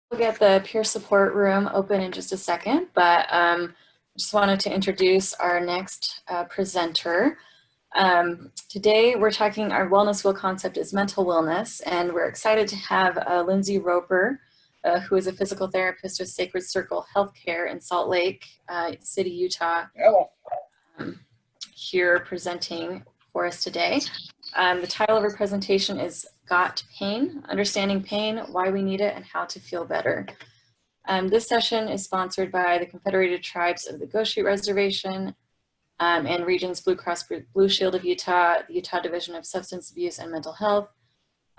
We'll get the peer support room open in just a second, but just wanted to introduce our next presenter. Today we're talking, our wellness wheel concept is mental wellness, and we're excited to have Lindsay Roper, who is a physical therapist with Sacred Circle Healthcare in Salt Lake City, Utah, here presenting for us today. The title of her presentation is Got Pain, Understanding Pain, Why We Need It, and How to Feel Better. This session is sponsored by the Confederated Tribes of the Goshute Reservation and Regions Blue Cross Blue Shield of Utah, the Utah Division of Substance Abuse and Mental Health,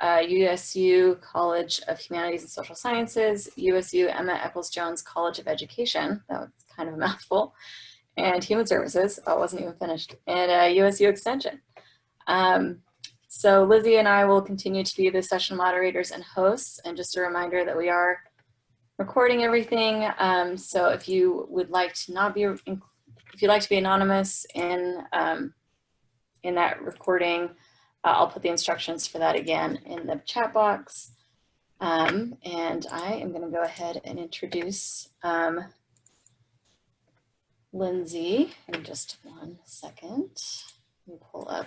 USU College of Humanities and Social Sciences, USU Emma Eccles-Jones College of Education, that was kind of a mouthful, and Human Services, oh, it wasn't even finished, and USU Extension. So Lizzie and I will continue to be the session moderators and hosts, and just a reminder that we are recording everything. So if you would like to not be, if you'd like to be anonymous in that recording, I'll put the instructions for that again in the chat box. And I am going to go ahead and introduce Lindsay in just 1 second. Let me pull up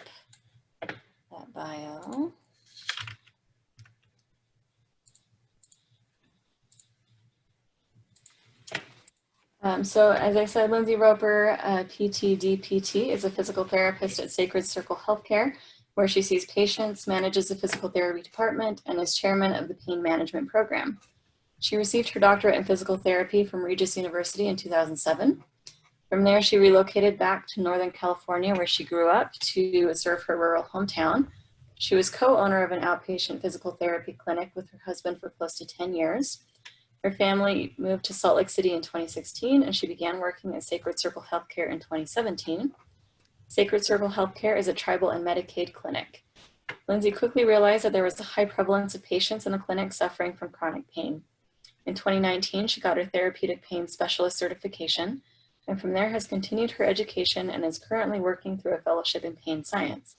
that bio. So as I said, Lindsay Roper, PTDPT, is a physical therapist at Sacred Circle Healthcare, where she sees patients, manages the physical therapy department, and is chairman of the pain management program. She received her doctorate in physical therapy from Regis University in 2007. From there, she relocated back to Northern California, where she grew up, to serve her rural hometown. She was co-owner of an outpatient physical therapy clinic with her husband for close to 10 years. Her family moved to Salt Lake City in 2016, and she began working at Sacred Circle Healthcare in 2017. Sacred Circle Healthcare is a tribal and Medicaid clinic. Lindsay quickly realized that there was a high prevalence of patients in the clinic suffering from chronic pain. In 2019, she got her therapeutic pain specialist certification, and from there has continued her education and is currently working through a fellowship in pain science.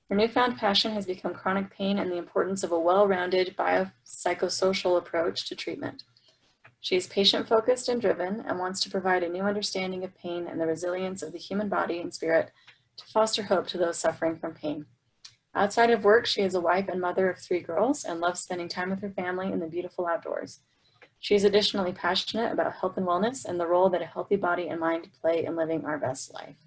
Her newfound passion has become chronic pain and the importance of a well-rounded biopsychosocial approach to treatment. She is patient-focused and driven and wants to provide a new understanding of pain and the resilience of the human body and spirit to foster hope to those suffering from pain. Outside of work, she is a wife and mother of 3 girls and loves spending time with her family in the beautiful outdoors. She is additionally passionate about health and wellness and the role that a healthy body and mind play in living our best life.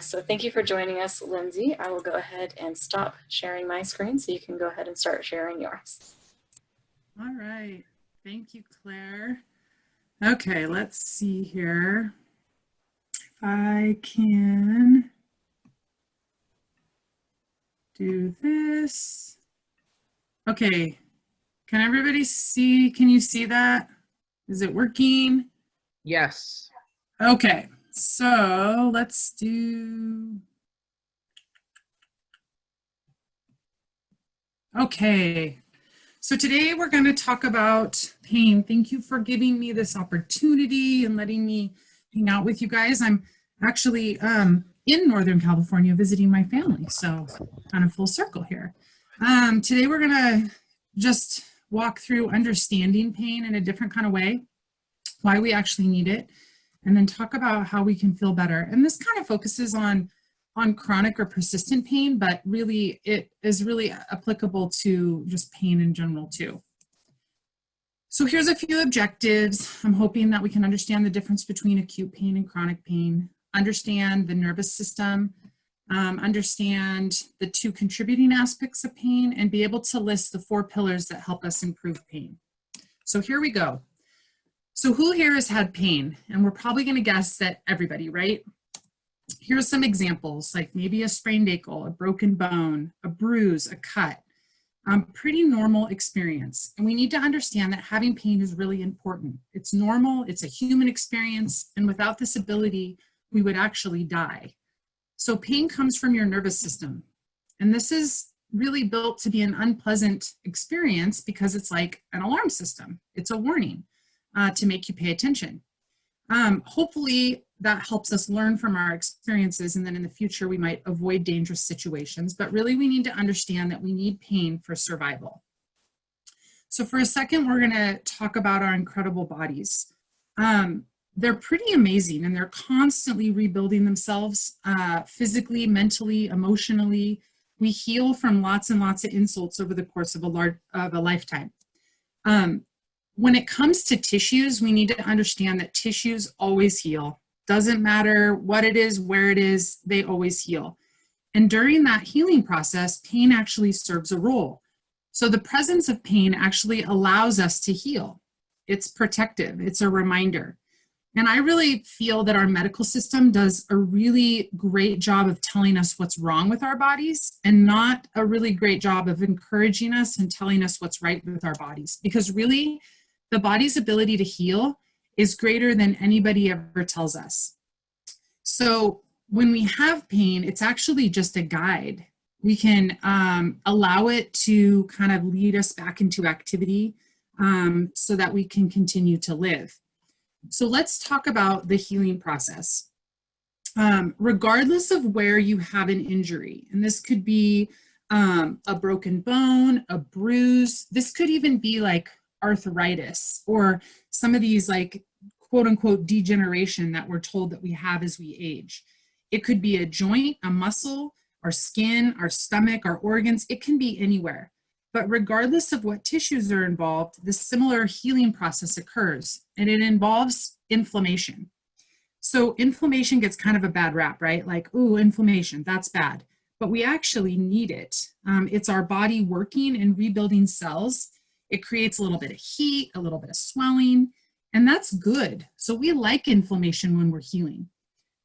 So thank you for joining us, Lindsay. I will go ahead and stop sharing my screen so you can go ahead and start sharing yours. All right. Thank you, Claire. Okay, let's see here. If I can do this. Okay, can everybody see? Can you see that? Is it working? Yes. Okay, so let's do. Okay. So today we're going to talk about pain. Thank you for giving me this opportunity and letting me hang out with you guys. I'm actually in Northern California visiting my family, so kind of full circle here. Today we're going to just walk through understanding pain in a different kind of way, why we actually need it, and then talk about how we can feel better. And this kind of focuses on chronic or persistent pain, but really it is really applicable to just pain in general too. So here's a few objectives. I'm hoping that we can understand the difference between acute pain and chronic pain, understand the nervous system, understand the 2 contributing aspects of pain, and be able to list the 4 pillars that help us improve pain. So here we go. So who here has had pain? And we're probably going to guess that everybody, right? Here's some examples, like maybe a sprained ankle, a broken bone, a bruise, a cut. Pretty normal experience. And we need to understand that having pain is really important. It's normal, it's a human experience, and without this ability, we would actually die. So pain comes from your nervous system. And this is really built to be an unpleasant experience because it's like an alarm system. It's a warning to make you pay attention. Hopefully that helps us learn from our experiences, and then in the future we might avoid dangerous situations, but really we need to understand that we need pain for survival. So for a second, we're going to talk about our incredible bodies. They're pretty amazing, and they're constantly rebuilding themselves physically, mentally, emotionally. We heal from lots and lots of insults over the course of a lifetime. When it comes to tissues, we need to understand that tissues always heal. Doesn't matter what it is, where it is, they always heal. And during that healing process, pain actually serves a role. So the presence of pain actually allows us to heal. It's protective, it's a reminder. And I really feel that our medical system does a really great job of telling us what's wrong with our bodies and not a really great job of encouraging us and telling us what's right with our bodies. Because really, the body's ability to heal is greater than anybody ever tells us. So when we have pain, it's actually just a guide. We can allow it to kind of lead us back into activity so that we can continue to live. So let's talk about the healing process. Regardless of where you have an injury, and this could be a broken bone, a bruise, this could even be like arthritis or some of these like quote unquote degeneration that we're told that we have as we age. It could be a joint, a muscle, our skin, our stomach, our organs. It can be anywhere. But regardless of what tissues are involved, this similar healing process occurs, and it involves inflammation. So inflammation gets kind of a bad rap, right? Like, ooh, inflammation, that's bad. But we actually need it. It's our body working and rebuilding cells. It creates a little bit of heat, a little bit of swelling, and that's good. So we like inflammation when we're healing.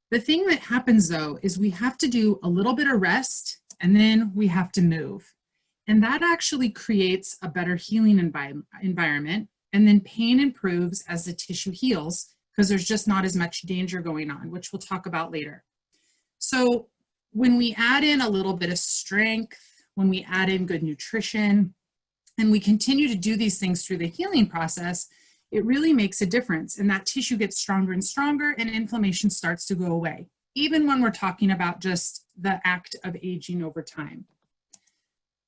The thing that happens though is we have to do a little bit of rest, and then we have to move. And that actually creates a better healing environment. And then pain improves as the tissue heals because there's just not as much danger going on, which we'll talk about later. So when we add in a little bit of strength, when we add in good nutrition, and we continue to do these things through the healing process, it really makes a difference. And that tissue gets stronger and stronger, and inflammation starts to go away, even when we're talking about just the act of aging over time.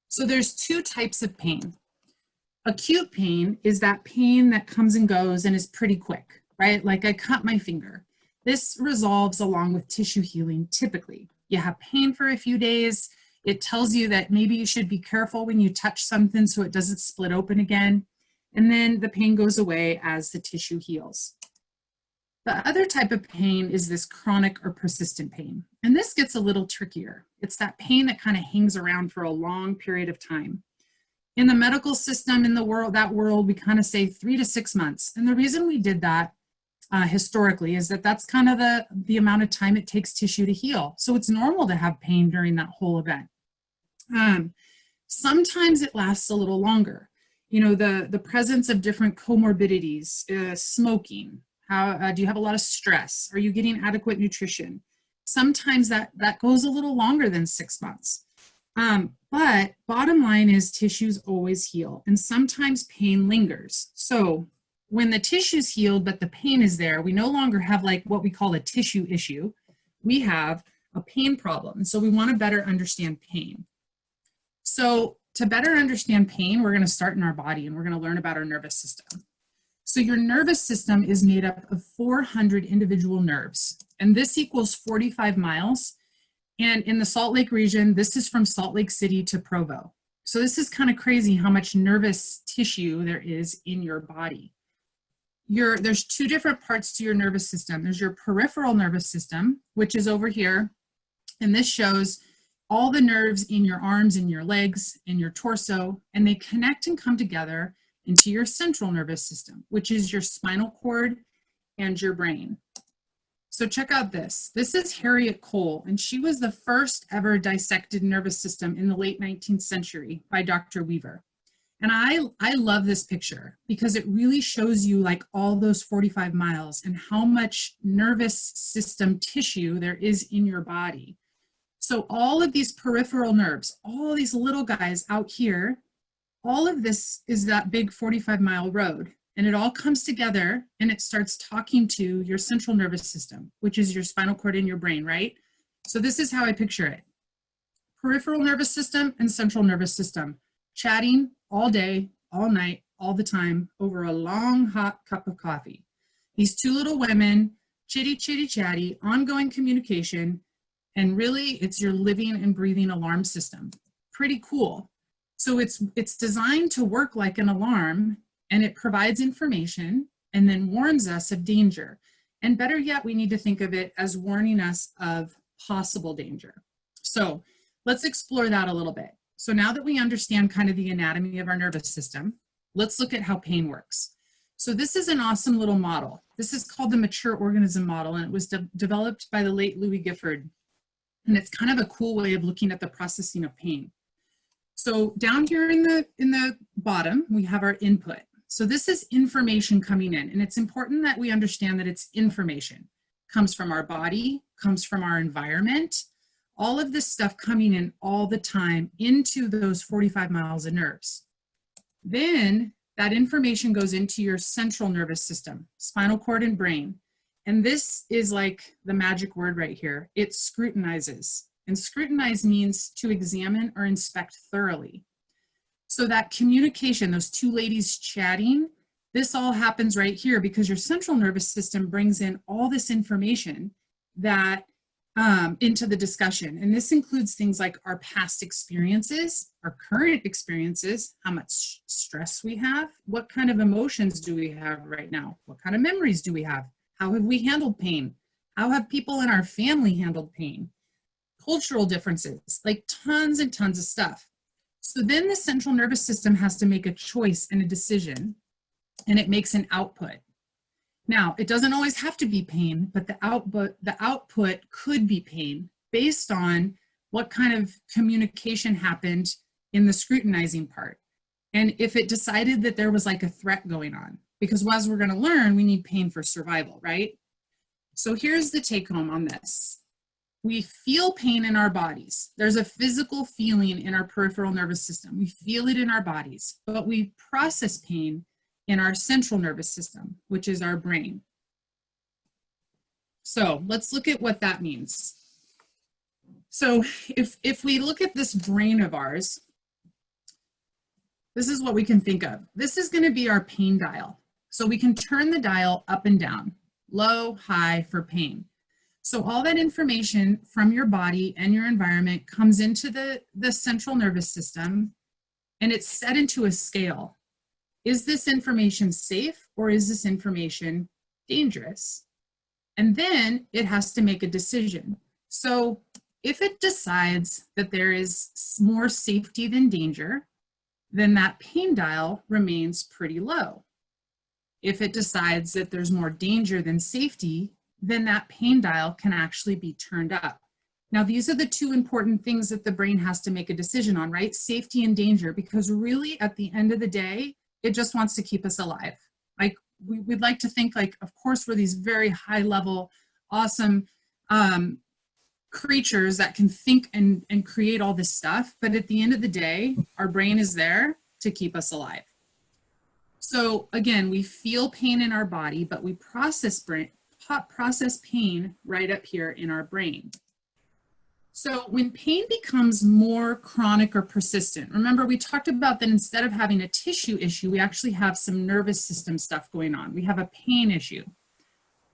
So there's two types of pain. Acute pain is that pain that comes and goes and is pretty quick, right? Like I cut my finger. This resolves along with tissue healing typically. You have pain for a few days. It tells you that maybe you should be careful when you touch something so it doesn't split open again. And then the pain goes away as the tissue heals. The other type of pain is this chronic or persistent pain. And this gets a little trickier. It's that pain that kind of hangs around for a long period of time. In the medical system, in the world, we kind of say 3 to 6 months. And the reason we did that historically is that that's kind of the amount of time it takes tissue to heal. So it's normal to have pain during that whole event. Sometimes it lasts a little longer. You know, the presence of different comorbidities, smoking, how do you have a lot of stress? Are you getting adequate nutrition? Sometimes that goes a little longer than 6 months. But bottom line is tissues always heal, and sometimes pain lingers. So when the tissue's healed, but the pain is there, we no longer have like what we call a tissue issue. We have a pain problem. So we want to better understand pain. So to better understand pain, we're going to start in our body, and we're going to learn about our nervous system. So your nervous system is made up of 400 individual nerves, and this equals 45 miles. And in the Salt Lake region, this is from Salt Lake City to Provo. So this is kind of crazy how much nervous tissue there is in your body. There's two different parts to your nervous system. There's your peripheral nervous system, which is over here. And this shows all the nerves in your arms and your legs and your torso, and they connect and come together into your central nervous system, which is your spinal cord and your brain. So check out this. This is Harriet Cole, and she was the first ever dissected nervous system in the late 19th century by Dr. Weaver. And I love this picture because it really shows you like all those 45 miles and how much nervous system tissue there is in your body. So all of these peripheral nerves, all these little guys out here, all of this is that big 45-mile road. And it all comes together and it starts talking to your central nervous system, which is your spinal cord and your brain, right? So this is how I picture it. Peripheral nervous system and central nervous system, chatting all day, all night, all the time over a long, hot cup of coffee. These two little women, chitty, chitty, chatty, ongoing communication, and really it's your living and breathing alarm system. Pretty cool. So it's designed to work like an alarm, and it provides information and then warns us of danger. And better yet, we need to think of it as warning us of possible danger. So let's explore that a little bit. So now that we understand kind of the anatomy of our nervous system, let's look at how pain works. So this is an awesome little model. This is called the mature organism model, and it was developed by the late Louis Gifford. And it's kind of a cool way of looking at the processing of pain. So down here in the bottom, we have our input. So this is information coming in, and it's important that we understand that it's information. Comes from our body, comes from our environment, all of this stuff coming in all the time into those 45 miles of nerves. Then that information goes into your central nervous system, spinal cord and brain. And this is like the magic word right here. It scrutinizes. And scrutinize means to examine or inspect thoroughly. So that communication, those two ladies chatting, this all happens right here because your central nervous system brings in all this information that into the discussion. And this includes things like our past experiences, our current experiences, how much stress we have, what kind of emotions do we have right now, what kind of memories do we have, how have we handled pain, how have people in our family handled pain, cultural differences, like tons and tons of stuff. So then the central nervous system has to make a choice and a decision, and it makes an output. Now, it doesn't always have to be pain, but the output could be pain based on what kind of communication happened in the scrutinizing part. And if it decided that there was like a threat going on, because as we're going to learn, we need pain for survival, right? So here's the take home on this. We feel pain in our bodies. There's a physical feeling in our peripheral nervous system. We feel it in our bodies, but we process pain in our central nervous system, which is our brain. So let's look at what that means. So if we look at this brain of ours, this is what we can think of. This is going to be our pain dial. So we can turn the dial up and down, low, high for pain. So all that information from your body and your environment comes into the central nervous system, and it's set into a scale. Is this information safe or is this information dangerous? And then it has to make a decision. So if it decides that there is more safety than danger, then that pain dial remains pretty low. If it decides that there's more danger than safety, then that pain dial can actually be turned up. Now, these are the two important things that the brain has to make a decision on, right? Safety and danger, because really at the end of the day, it just wants to keep us alive. Like we'd like to think like, of course, we're these very high level, awesome creatures that can think and create all this stuff. But at the end of the day, our brain is there to keep us alive. So again, we feel pain in our body, but we process pain right up here in our brain. So when pain becomes more chronic or persistent, remember we talked about that instead of having a tissue issue, we actually have some nervous system stuff going on. We have a pain issue.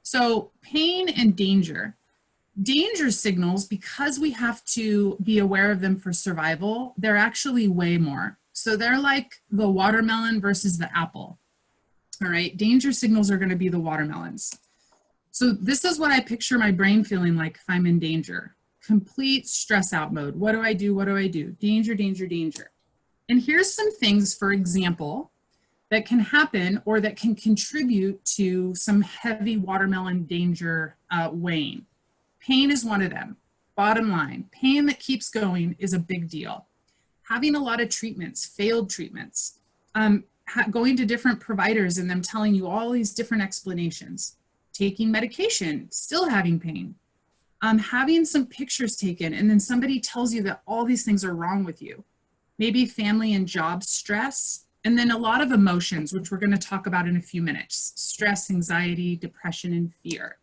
So pain and danger. Danger signals, because we have to be aware of them for survival, they're actually way more. So they're like the watermelon versus the apple. All right, danger signals are going to be the watermelons. So this is what I picture my brain feeling like if I'm in danger. Complete stress out mode. What do I do? What do I do? Danger, danger, danger. And here's some things, for example, that can happen or that can contribute to some heavy watermelon danger weighing. Pain is one of them. Bottom line, pain that keeps going is a big deal. Having a lot of treatments, failed treatments, going to different providers and them telling you all these different explanations, taking medication, still having pain, having some pictures taken and then somebody tells you that all these things are wrong with you. Maybe family and job stress, and then a lot of emotions, which we're going to talk about in a few minutes. Stress, anxiety, depression, and fear.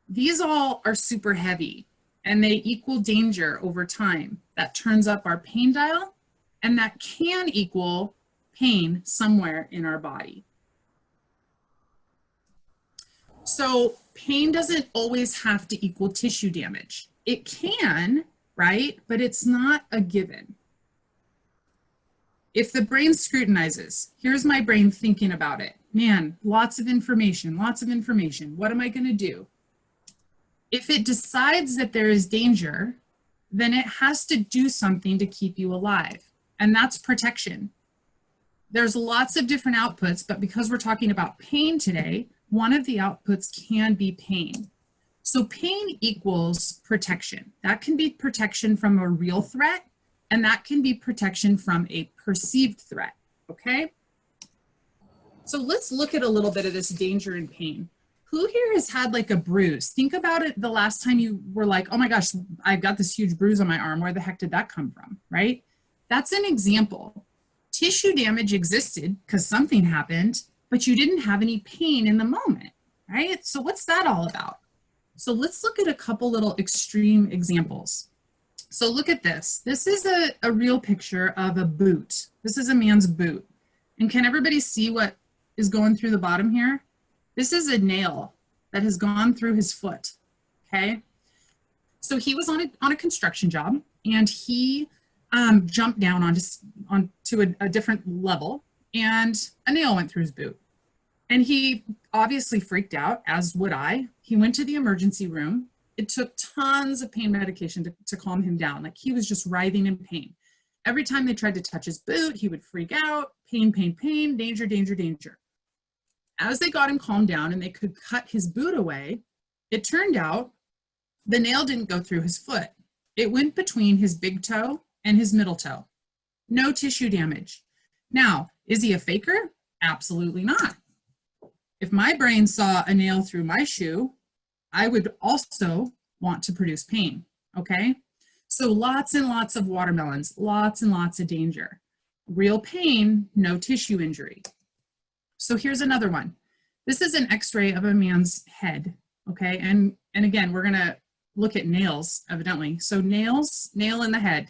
These all are super heavy and they equal danger over time. That turns up our pain dial, and that can equal pain somewhere in our body. So pain doesn't always have to equal tissue damage. It can, right? But it's not a given. If the brain scrutinizes, here's my brain thinking about it. Man, lots of information, lots of information. What am I going to do? If it decides that there is danger, then it has to do something to keep you alive. And that's protection. There's lots of different outputs, but because we're talking about pain today, one of the outputs can be pain. So pain equals protection. That can be protection from a real threat, and that can be protection from a perceived threat, okay? So let's look at a little bit of this danger and pain. Who here has had like a bruise? Think about it the last time you were like, oh my gosh, I've got this huge bruise on my arm. Where the heck did that come from, right? That's an example. Tissue damage existed because something happened, but you didn't have any pain in the moment, right? So what's that all about? So let's look at a couple little extreme examples. So look at this. This is a real picture of a boot. This is a man's boot. And can everybody see what is going through the bottom here? This is a nail that has gone through his foot, okay? So he was on a construction job, and he jumped down onto a different level, and a nail went through his boot. And he obviously freaked out, as would I. He went to the emergency room. It took tons of pain medication to calm him down. Like, he was just writhing in pain. Every time they tried to touch his boot, he would freak out. Pain, pain, pain, danger, danger, danger. As they got him calmed down and they could cut his boot away, it turned out the nail didn't go through his foot. It went between his big toe and his middle toe. No tissue damage. Now, is he a faker? Absolutely not. If my brain saw a nail through my shoe, I would also want to produce pain, okay? So lots and lots of watermelons, lots and lots of danger. Real pain, no tissue injury. So here's another one. This is an x-ray of a man's head, okay? And again, we're gonna look at nails, evidently. So nail in the head.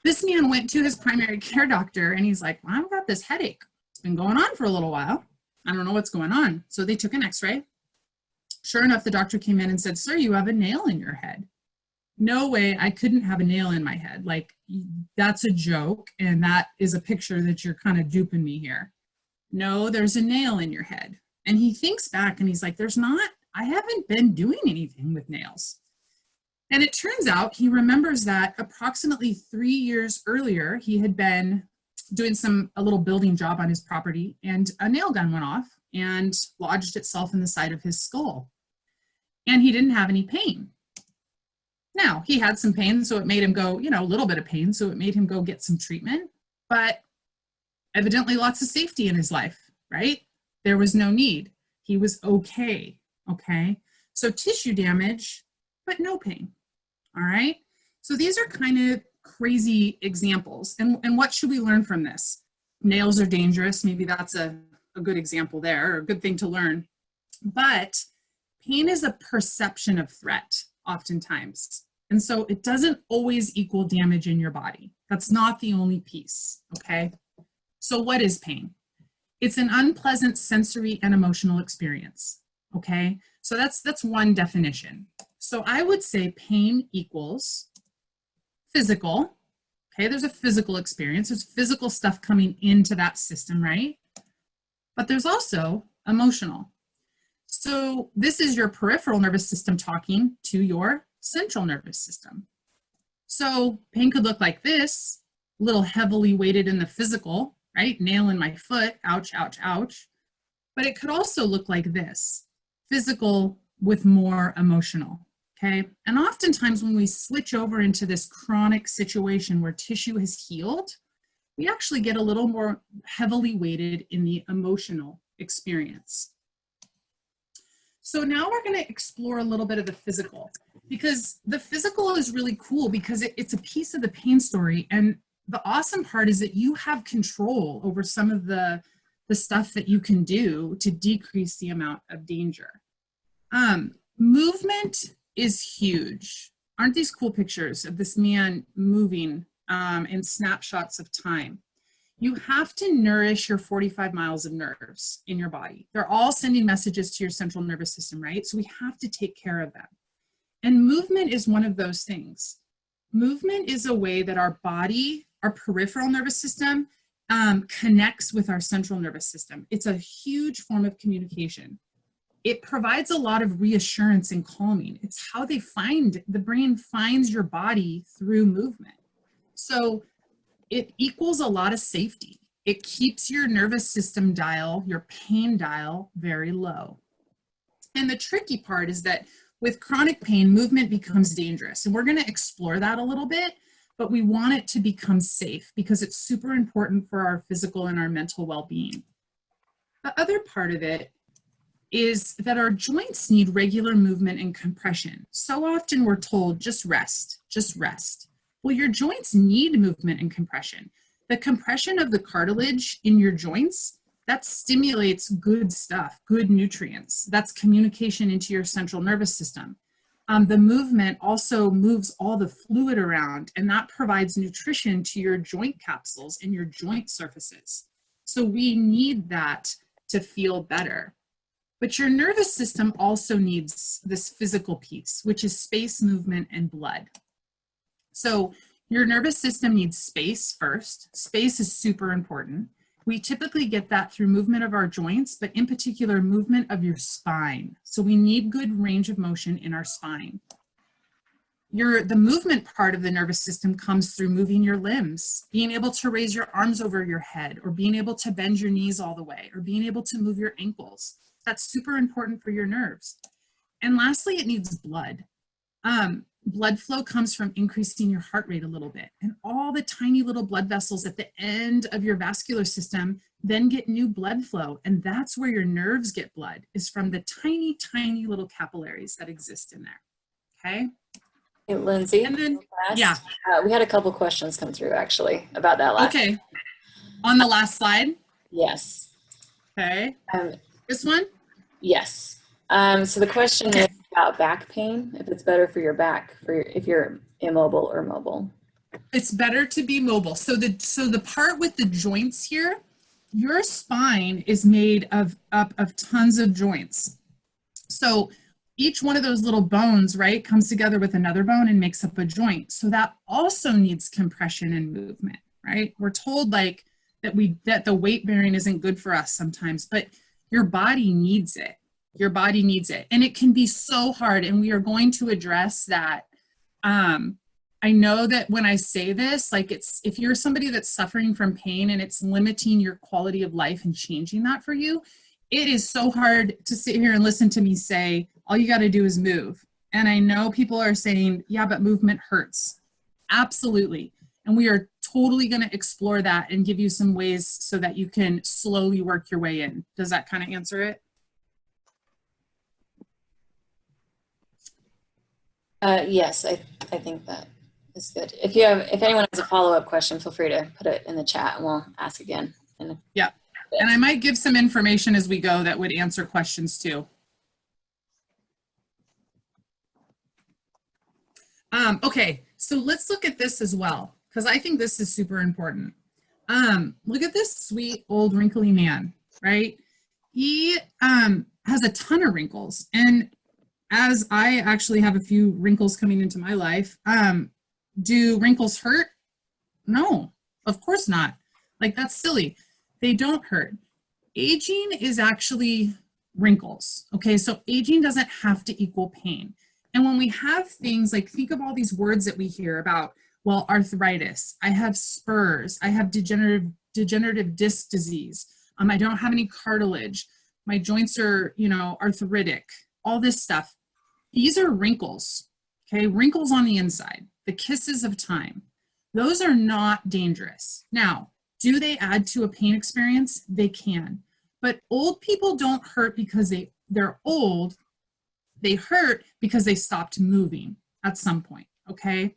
This man went to his primary care doctor and he's like, well, I've got this headache. It's been going on for a little while. I don't know what's going on. So they took an x-ray. Sure enough, the doctor came in and said, sir, you have a nail in your head. No way, I couldn't have a nail in my head. Like, that's a joke, and that is a picture that you're kind of duping me here. No, there's a nail in your head. And he thinks back and he's like, there's not, I haven't been doing anything with nails. And it turns out he remembers that approximately 3 years earlier, he had been doing a little building job on his property, and a nail gun went off and lodged itself in the side of his skull. And he didn't have any pain. Now, he had some pain, so it made him go, a little bit of pain, so it made him go get some treatment, but evidently lots of safety in his life, right? There was no need. He was okay, okay? So tissue damage, but no pain, all right? So these are kind of crazy examples. And what should we learn from this? Nails are dangerous. Maybe that's a good example there, or a good thing to learn. But pain is a perception of threat, oftentimes. And so it doesn't always equal damage in your body. That's not the only piece, okay? So what is pain? It's an unpleasant sensory and emotional experience, okay? So that's one definition. So I would say pain equals physical, okay? There's a physical experience. There's physical stuff coming into that system, right? But there's also emotional. So this is your peripheral nervous system talking to your central nervous system. So pain could look like this, a little heavily weighted in the physical, right? Nail in my foot, ouch, ouch, ouch. But it could also look like this, physical with more emotional, okay? And oftentimes when we switch over into this chronic situation where tissue has healed, we actually get a little more heavily weighted in the emotional experience. So now we're going to explore a little bit of the physical, because the physical is really cool because it's a piece of the pain story. And the awesome part is that you have control over some of the stuff that you can do to decrease the amount of danger. Movement is huge. Aren't these cool pictures of this man moving in snapshots of time? You have to nourish your 45 miles of nerves in your body. They're all sending messages to your central nervous system, right? So we have to take care of them. And movement is one of those things. Movement is a way that our body, our peripheral nervous system, connects with our central nervous system. It's a huge form of communication. It provides a lot of reassurance and calming. It's how the brain finds your body through movement. So it equals a lot of safety. It keeps your nervous system dial, your pain dial, very low. And the tricky part is that with chronic pain, movement becomes dangerous. And we're going to explore that a little bit, but we want it to become safe because it's super important for our physical and our mental well-being. The other part of it is that our joints need regular movement and compression. So often we're told, just rest, just rest. Well, your joints need movement and compression. The compression of the cartilage in your joints, that stimulates good stuff, good nutrients. That's communication into your central nervous system. The movement also moves all the fluid around, and that provides nutrition to your joint capsules and your joint surfaces. So we need that to feel better. But your nervous system also needs this physical piece, which is space, movement, and blood. So your nervous system needs space first. Space is super important. We typically get that through movement of our joints, but in particular, movement of your spine. So we need good range of motion in our spine. The movement part of the nervous system comes through moving your limbs, being able to raise your arms over your head, or being able to bend your knees all the way, or being able to move your ankles. That's super important for your nerves. And lastly, it needs blood. Blood flow comes from increasing your heart rate a little bit. And all the tiny little blood vessels at the end of your vascular system then get new blood flow. And that's where your nerves get blood, is from the tiny, tiny little capillaries that exist in there. Okay? Hey, Lindsay. And then, yeah. We had a couple questions come through actually about that last. Okay. On the last slide? Yes. Okay. This one? Yes. So the question is about back pain, if it's better for your back, if you're immobile or mobile. It's better to be mobile. So the part with the joints here, your spine is made up of tons of joints. So each one of those little bones, right, comes together with another bone and makes up a joint. So that also needs compression and movement, right? We're told like that the weight bearing isn't good for us sometimes, but your body needs it. Your body needs it. And it can be so hard. And we are going to address that. I know that when I say this, like if you're somebody that's suffering from pain and it's limiting your quality of life and changing that for you, it is so hard to sit here and listen to me say, all you got to do is move. And I know people are saying, yeah, but movement hurts. Absolutely. And we are totally going to explore that and give you some ways so that you can slowly work your way in. Does that kind of answer it? Yes, I think that is good. If anyone has a follow-up question, feel free to put it in the chat and we'll ask again. Yeah. And I might give some information as we go that would answer questions too. Okay, so let's look at this as well, because I think this is super important. Look at this sweet old wrinkly man, right? He has a ton of wrinkles. And as I actually have a few wrinkles coming into my life, do wrinkles hurt? No, of course not. Like, that's silly. They don't hurt. Aging is actually wrinkles, okay? So aging doesn't have to equal pain. And when we have things like, think of all these words that we hear about, well, arthritis, I have spurs, I have degenerative disc disease, I don't have any cartilage, my joints are, arthritic, all this stuff. These are wrinkles, okay? Wrinkles on the inside, the kisses of time. Those are not dangerous. Now, do they add to a pain experience? They can. But old people don't hurt because they're old. They hurt because they stopped moving at some point, okay?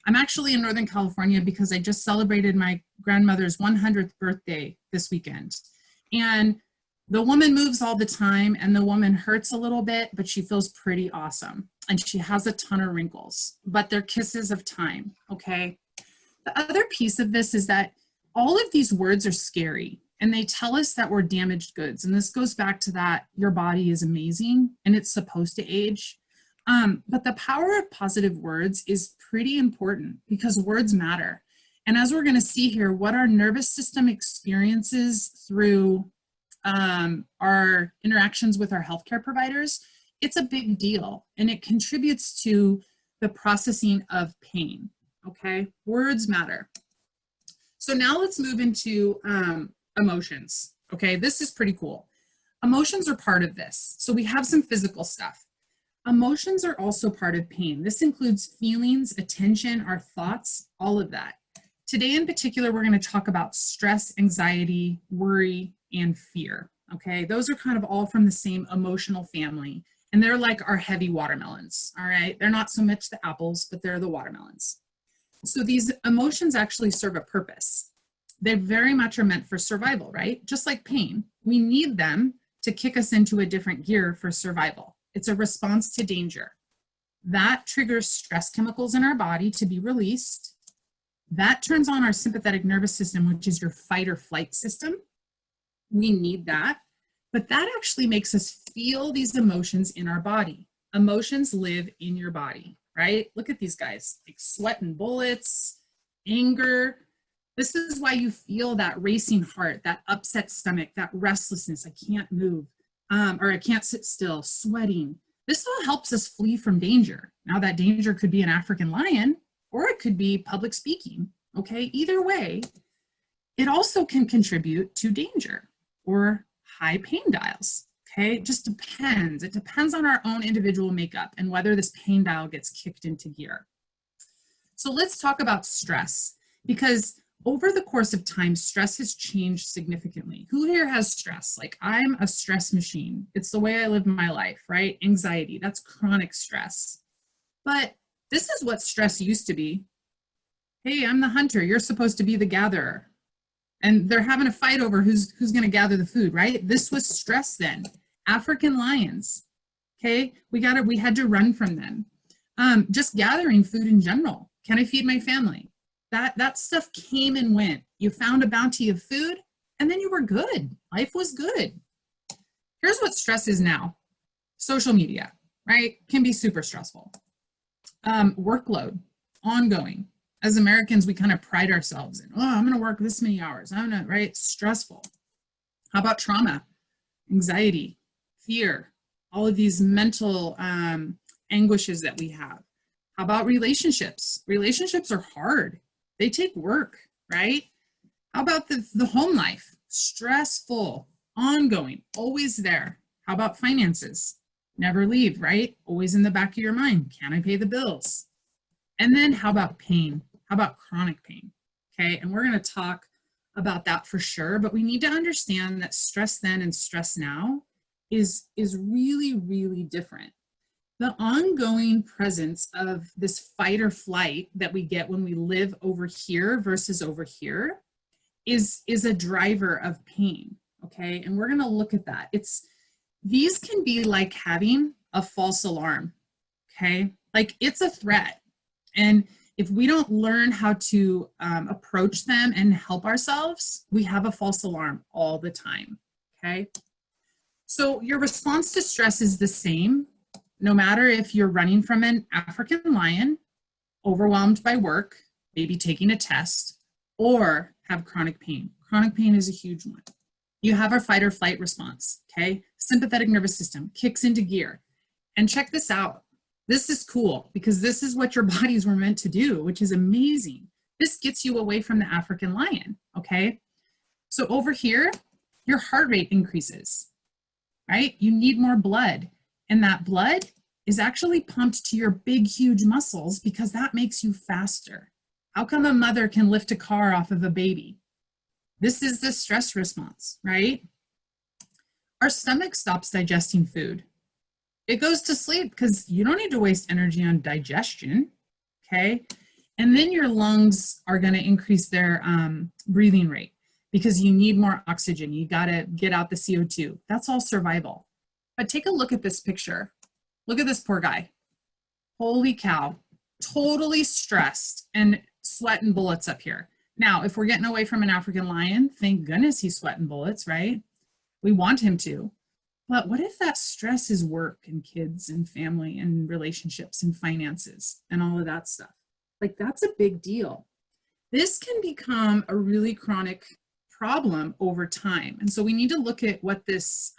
I'm actually in Northern California because I just celebrated my grandmother's 100th birthday this weekend. And the woman moves all the time and the woman hurts a little bit, but she feels pretty awesome. And she has a ton of wrinkles, but they're kisses of time, okay? The other piece of this is that all of these words are scary and they tell us that we're damaged goods. And this goes back to that your body is amazing and it's supposed to age. But the power of positive words is pretty important because words matter. And as we're going to see here, what our nervous system experiences through our interactions with our healthcare providers, it's a big deal. And it contributes to the processing of pain, okay? Words matter. So now let's move into emotions, okay? This is pretty cool. Emotions are part of this. So we have some physical stuff. Emotions are also part of pain. This includes feelings, attention, our thoughts, all of that. Today in particular, we're going to talk about stress, anxiety, worry, and fear, okay? Those are kind of all from the same emotional family, and they're like our heavy watermelons, all right? They're not so much the apples, but they're the watermelons. So these emotions actually serve a purpose. They very much are meant for survival, right? Just like pain, we need them to kick us into a different gear for survival. It's a response to danger. That triggers stress chemicals in our body to be released. That turns on our sympathetic nervous system, which is your fight or flight system. We need that. But that actually makes us feel these emotions in our body. Emotions live in your body, right? Look at these guys, like sweat and bullets, anger. This is why you feel that racing heart, that upset stomach, that restlessness. I can't move. Or I can't sit still, sweating. This all helps us flee from danger. Now that danger could be an African lion, or it could be public speaking, okay? Either way, it also can contribute to danger or high pain dials, okay? It just depends. It depends on our own individual makeup and whether this pain dial gets kicked into gear. So let's talk about stress, because over the course of time, stress has changed significantly. Who here has stress? Like, I'm a stress machine. It's the way I live my life, right? Anxiety, that's chronic stress. But this is what stress used to be. Hey, I'm the hunter. You're supposed to be the gatherer. And they're having a fight over who's going to gather the food, right? This was stress then. African lions, okay? We had to run from them. Just gathering food in general. Can I feed my family? That stuff came and went. You found a bounty of food, and then you were good. Life was good. Here's what stress is now. Social media, right? Can be super stressful. Workload, ongoing. As Americans, we kind of pride ourselves in, oh, I'm going to work this many hours. Right? Stressful. How about trauma, anxiety, fear, all of these mental anguishes that we have? How about relationships? Relationships are hard. They take work, right? How about the home life? Stressful, ongoing, always there. How about finances? Never leave, right? Always in the back of your mind. Can I pay the bills? And then how about pain? How about chronic pain? Okay, and we're going to talk about that for sure, but we need to understand that stress then and stress now is really, really different. The ongoing presence of this fight or flight that we get when we live over here versus over here is a driver of pain, okay? And we're gonna look at that. These can be like having a false alarm, okay? Like, it's a threat. And if we don't learn how to approach them and help ourselves, we have a false alarm all the time, okay? So your response to stress is the same, no matter if you're running from an African lion, overwhelmed by work, maybe taking a test, or have chronic pain. Chronic pain is a huge one. You have a fight or flight response, okay? Sympathetic nervous system kicks into gear. And check this out. This is cool because this is what your bodies were meant to do, which is amazing. This gets you away from the African lion, okay? So over here, your heart rate increases, right? You need more blood. And that blood is actually pumped to your big, huge muscles because that makes you faster. How come a mother can lift a car off of a baby? This is the stress response, right? Our stomach stops digesting food. It goes to sleep because you don't need to waste energy on digestion, okay? And then your lungs are going to increase their breathing rate because you need more oxygen. You got to get out the CO2. That's all survival. But take a look at this picture. Look at this poor guy. Holy cow, totally stressed and sweating bullets up here. Now, if we're getting away from an African lion, thank goodness he's sweating bullets, right? We want him to. But what if that stress is work and kids and family and relationships and finances and all of that stuff? Like, that's a big deal. This can become a really chronic problem over time. And so we need to look at what this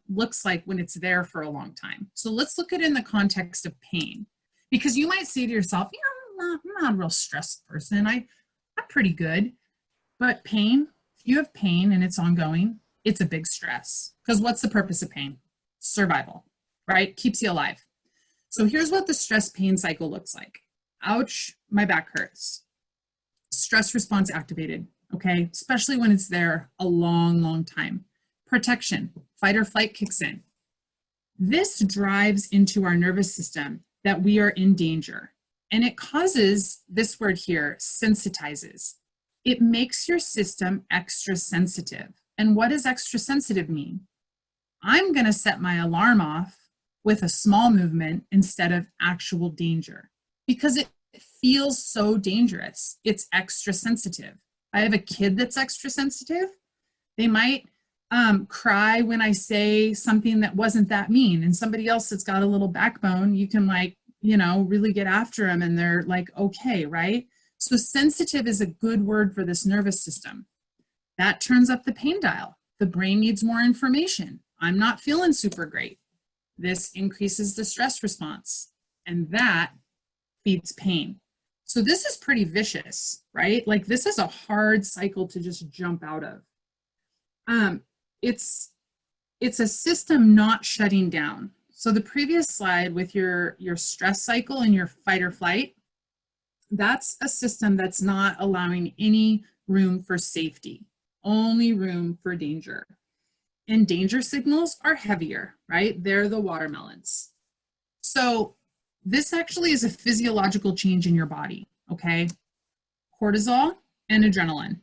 looks like when it's there for a long time. So let's look at it in the context of pain, because you might say to yourself, I'm not a real stressed person. I'm pretty good. But pain, if you have pain and it's ongoing, it's a big stress. Because what's the purpose of pain? Survival, right? Keeps you alive. So here's what the stress pain cycle looks like. Ouch, my back hurts. Stress response activated, okay? Especially when it's there a long, long time. Protection, fight or flight kicks in. This drives into our nervous system that we are in danger. And it causes, this word here, sensitizes. It makes your system extra sensitive. And what does extra sensitive mean? I'm going to set my alarm off with a small movement instead of actual danger because it feels so dangerous. It's extra sensitive. I have a kid that's extra sensitive. They might cry when I say something that wasn't that mean, and somebody else that's got a little backbone, you can really get after them and they're like, okay, right? So sensitive is a good word for this nervous system. That turns up the pain dial. The brain needs more information. I'm not feeling super great. This increases the stress response, and that feeds pain. So this is pretty vicious, right? Like, this is a hard cycle to just jump out of. It's a system not shutting down. So the previous slide with your stress cycle and your fight or flight, that's a system that's not allowing any room for safety, only room for danger. And danger signals are heavier, right? They're the watermelons. So this actually is a physiological change in your body, okay? Cortisol and adrenaline.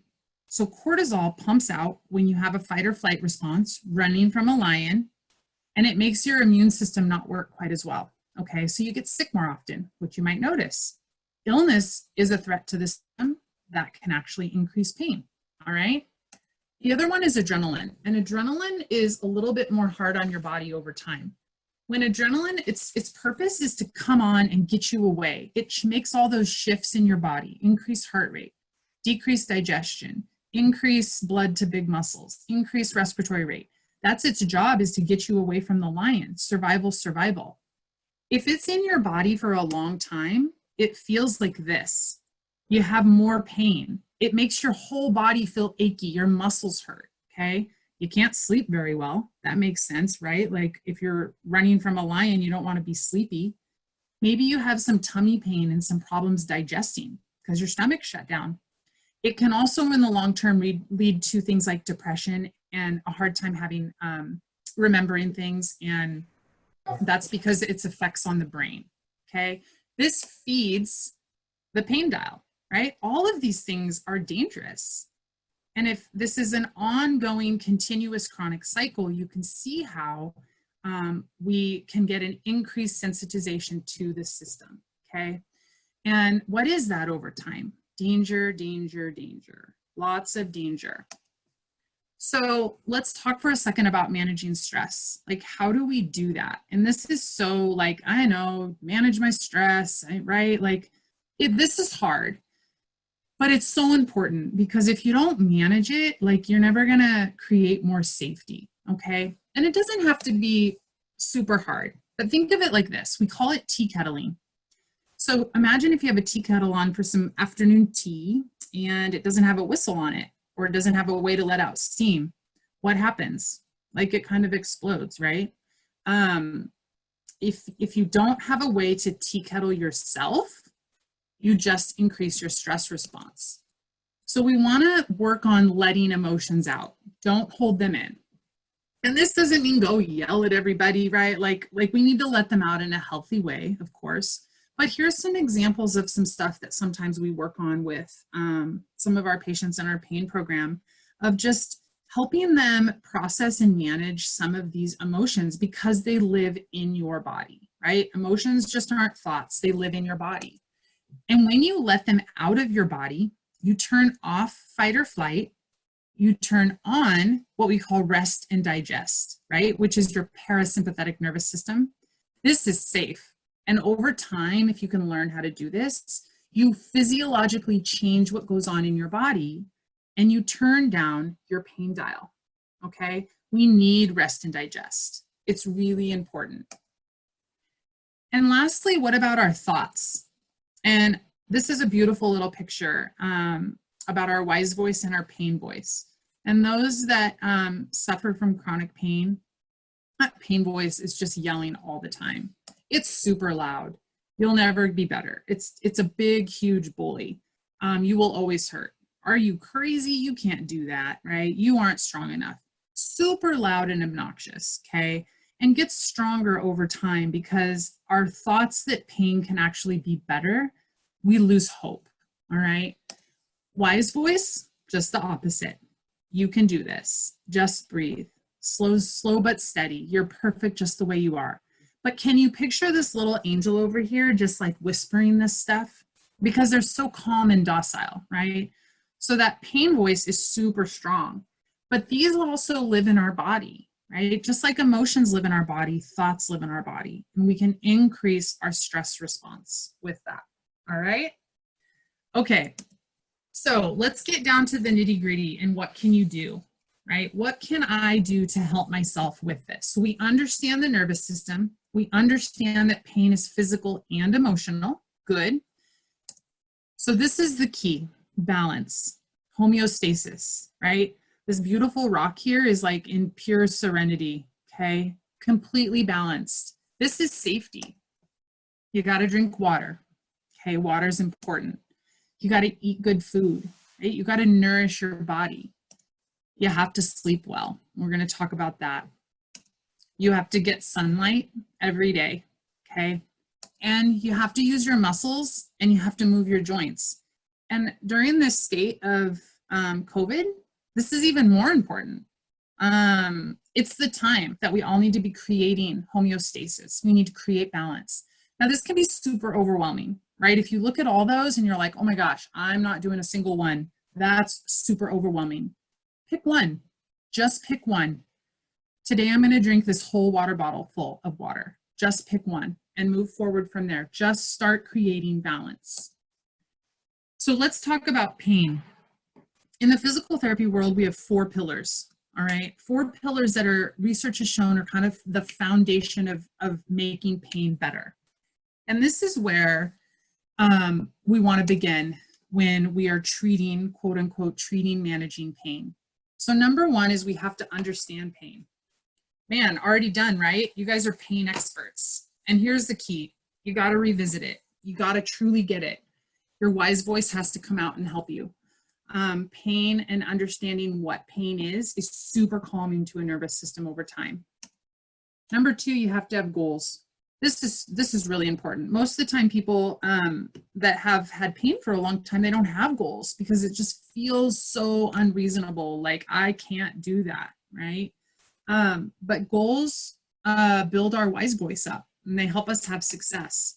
So cortisol pumps out when you have a fight or flight response running from a lion, and it makes your immune system not work quite as well, okay? So you get sick more often, which you might notice. Illness is a threat to the system that can actually increase pain, all right? The other one is adrenaline, and adrenaline is a little bit more hard on your body over time. When adrenaline, its purpose is to come on and get you away. It makes all those shifts in your body, increase heart rate, decrease digestion, increase blood to big muscles, increase respiratory rate. That's its job, is to get you away from the lion, survival. If it's in your body for a long time, it feels like this. You have more pain. It makes your whole body feel achy. Your muscles hurt, okay? You can't sleep very well. That makes sense, right? Like, if you're running from a lion, you don't want to be sleepy. Maybe you have some tummy pain and some problems digesting because your stomach shut down. It can also, in the long term, lead to things like depression and a hard time having remembering things, and that's because its effects on the brain, okay? This feeds the pain dial, right? All of these things are dangerous. And if this is an ongoing, continuous chronic cycle, you can see how we can get an increased sensitization to the system, okay? And what is that over time? Danger, danger, danger, lots of danger. So let's talk for a second about managing stress. Like, how do we do that? And this is so, like, I know, manage my stress, right? Like, this is hard, but it's so important, because if you don't manage it, like, you're never gonna create more safety, okay? And it doesn't have to be super hard, but think of it like this. We call it tea kettling. So imagine if you have a tea kettle on for some afternoon tea and it doesn't have a whistle on it, or it doesn't have a way to let out steam. What happens? Like, it kind of explodes, right? If you don't have a way to tea kettle yourself, you just increase your stress response. So we want to work on letting emotions out. Don't hold them in. And this doesn't mean go yell at everybody, right? Like we need to let them out in a healthy way, of course. But here's some examples of some stuff that sometimes we work on with some of our patients in our pain program, of just helping them process and manage some of these emotions, because they live in your body, right? Emotions just aren't thoughts, they live in your body. And when you let them out of your body, You turn off fight or flight. You turn on what we call rest and digest, right? Which is your parasympathetic nervous system. This is safe. And over time, if you can learn how to do this, you physiologically change what goes on in your body and you turn down your pain dial, okay? We need rest and digest. It's really important. And lastly, what about our thoughts? And this is a beautiful little picture about our wise voice and our pain voice. And those that suffer from chronic pain, that pain voice is just yelling all the time. It's super loud. You'll never be better. It's a big, huge bully. You will always hurt. Are you crazy? You can't do that, right? You aren't strong enough. Super loud and obnoxious, okay? And gets stronger over time because our thoughts that pain can actually be better, we lose hope, all right? Wise voice, just the opposite. You can do this. Just breathe. Slow but steady. You're perfect just the way you are. But can you picture this little angel over here just like whispering this stuff? Because they're so calm and docile, right? So that pain voice is super strong. But these also live in our body, right? Just like emotions live in our body, thoughts live in our body. And we can increase our stress response with that, all right? Okay, so let's get down to the nitty gritty and what can you do, right? What can I do to help myself with this? So we understand the nervous system. We understand that pain is physical and emotional. Good. So this is the key, balance, homeostasis, right? This beautiful rock here is like in pure serenity, okay? Completely balanced. This is safety. You got to drink water, okay? Water is important. You got to eat good food, right? You got to nourish your body. You have to sleep well. We're going to talk about that. You have to get sunlight every day, okay? And you have to use your muscles and you have to move your joints. And during this state of COVID, this is even more important. It's the time that we all need to be creating homeostasis. We need to create balance. Now, this can be super overwhelming, right? If you look at all those and you're like, oh my gosh, I'm not doing a single one, that's super overwhelming. Pick one, just pick one. Today, I'm gonna drink this whole water bottle full of water. Just pick one and move forward from there. Just start creating balance. So let's talk about pain. In the physical therapy world, we have 4 pillars, all right? 4 pillars that are, research has shown, are kind of the foundation of making pain better. And this is where we wanna begin when we are treating, quote unquote, treating, managing pain. So number 1 is we have to understand pain. Man, already done, right? You guys are pain experts. And here's the key. You got to revisit it. You got to truly get it. Your wise voice has to come out and help you. Pain and understanding what pain is super calming to a nervous system over time. Number 2, you have to have goals. This is really important. Most of the time people that have had pain for a long time, they don't have goals because it just feels so unreasonable. Like, I can't do that, right? But goals build our wise voice up and they help us have success.